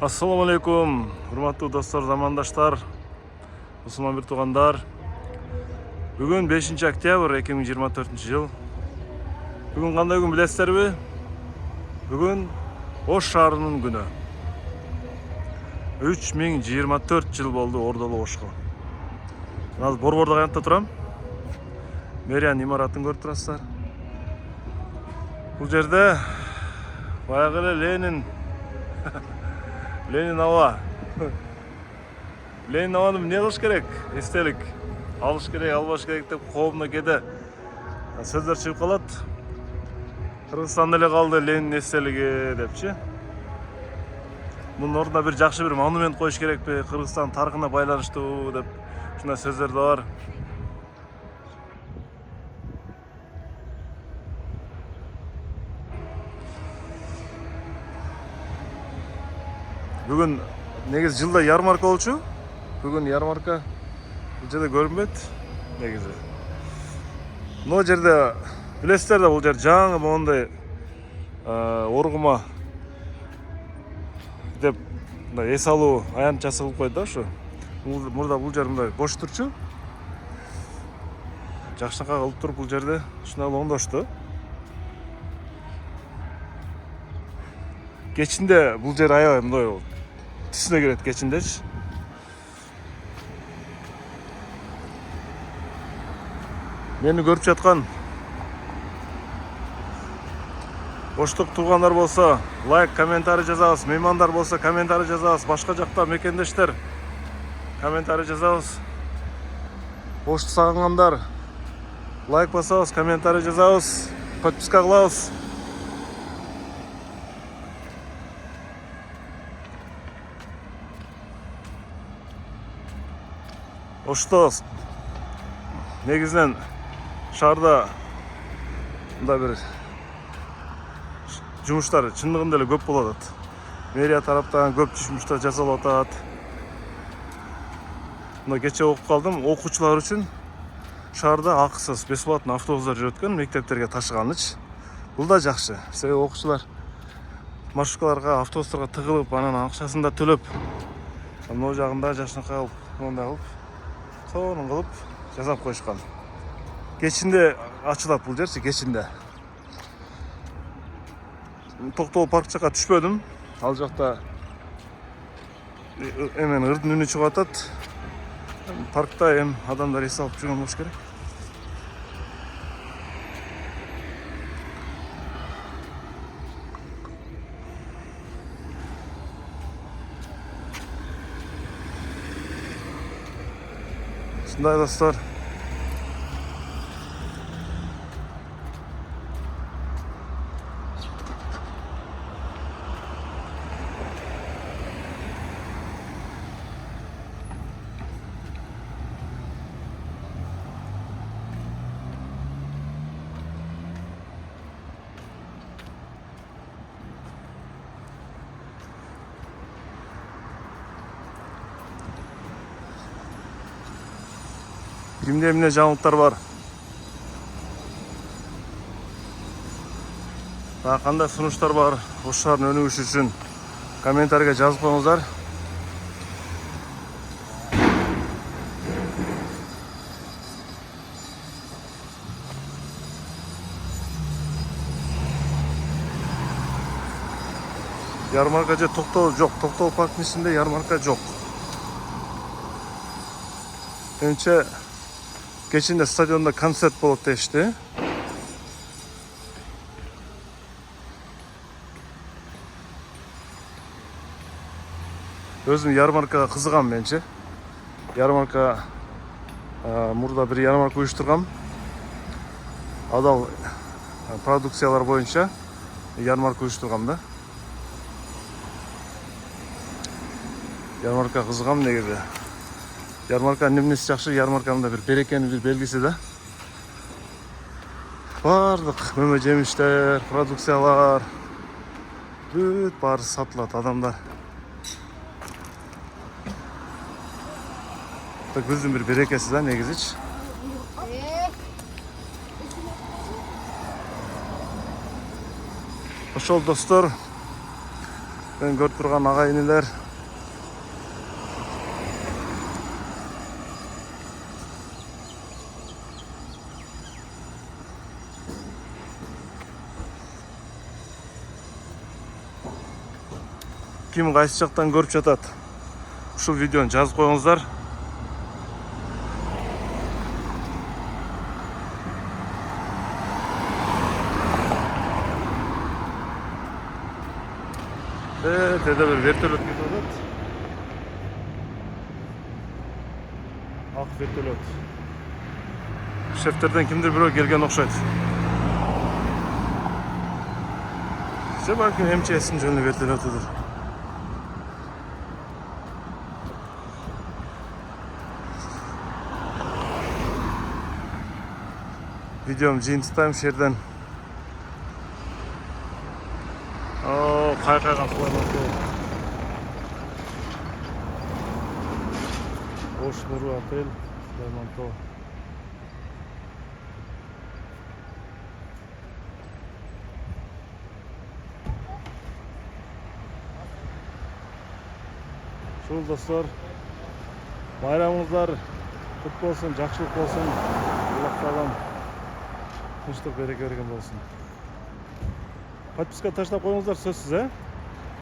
Assalamu alaikum, hurmatlı dostlar, zamandaşlar, Müslüman bir tuğanlar. Bugün 5 октябрь 2024 yıl. Bugün qanday gün bilesizlerби? Bugün Oş şahrının günü. 3024 yıl boldu Ordalı Oşqa. Hazır Борбордо аянтта турам. Мэриянын имаратын көрүп турасыздар. Бул жерде баягы эле Ленин ава. Ленин аваны эмне кылыш керек? Эстелик алыш керек, албаш керек деп коомдо кээде сөздөр чыгып калат. Кыргызстанда эле калды Ленин эстелиги депчи. Мунун ордуна бир жакшы бир монумент коюш керекпи? Кыргызстан тарыхына байланыштуу деп ушундай сөздөр да бар. Bugün negiz жылда ярмарка болчу. Bugün ярмарка бул жерде көрүнбөйт негизи. Мына жерде билесиздер да, бул жер жаңы моундай оргума деп мындай эс алуу аянтчасы кылып койду да ушу. Мурда бул жер мындай бош турчу. Жакшынакай кылып туруп бул жерде ушундай оңдошту. Кечинде бул жер аябай мындай түсүнө кирет кечиндечи. Мени көрүп жаткан Оштук туугандар болсо лайк, комментарий жазабыз. Меймандар болсо комментарий жазабыз. Башка жакта мекендештер комментарий жазабыз. Ошту сагынгандар лайк басабыз, комментарий жазабыз, подписка кылабыз. Ошто негизинен шаарда мындай бир жумуштар чындыгында эле көп болуп атат. Мэрия тараптан көп жумуштар жасалып атат. Мына кече окуп калдым, окуучулар үчүн шаарда акысыз бесплатный автобустар жүрөт экен, мектептерге ташыганыч. Бул да жакшы. Себеби окуучулар маршруткаларга, автобустарга тыгылып, анан акчасын да төлөп, могу жагында жакшынакай кылып, мондай кылып, сонун кылып жасап коюшкан. Кечинде ачылат бул жерчи, кечинде. Токтогул парк жака түшпөдүм. Ал жакта эмен ырдын үнү чыгып атат. Паркта эм адамдар эс алып жүргөн болуш керек. Ушундай достор. Kimde emine жаңылыктар бар? Кандай сунуштар бар? Ош шаарынын өнүгүшү үчүн комментарийге жазып коюңуздар. Ярмарка же Токтогул жок. Токтогул парктын ичинде ярмарка жок. Менимче кечинде стадионда концерт болот дешти. Өзүм ярмаркага кызыгам менчи. Ярмарка мурда бир ярмарка уюштургам. Адал продукциялар боюнча ярмарка уюштургам да. Ярмарка кызыгам негизи. Ярмарка немнеси жакшы, ярмарканын да бир берекенин бир белгиси да. Бардык мөмө жемиштер, продукциялар бүт баары сатылат, адамдар. Так көздүн бир берекеси да негизичи. Ошол достор, Мен көрүп турган агайынылар. Ким кайсы жактан көрүп жатат? Ушул видеону жазып коюңуздар. Теде bir вертолет кетип атат. Ак вертолет. Шефтерден кимдир бирөө келген окшойт. Же балким МЧС'ин жөнү вертолетудур. Видеом жыйынтыктайм шерден. Кайкайган Сулаймантоо. Ош Нуру отель, Сулаймантоо. Ушул достор, байрамыңыздар кут болсун, жакшылык болсун. Аллах таалам тынчтык береке берген болсун. Подписка таштап коюңуздар сөзсүз,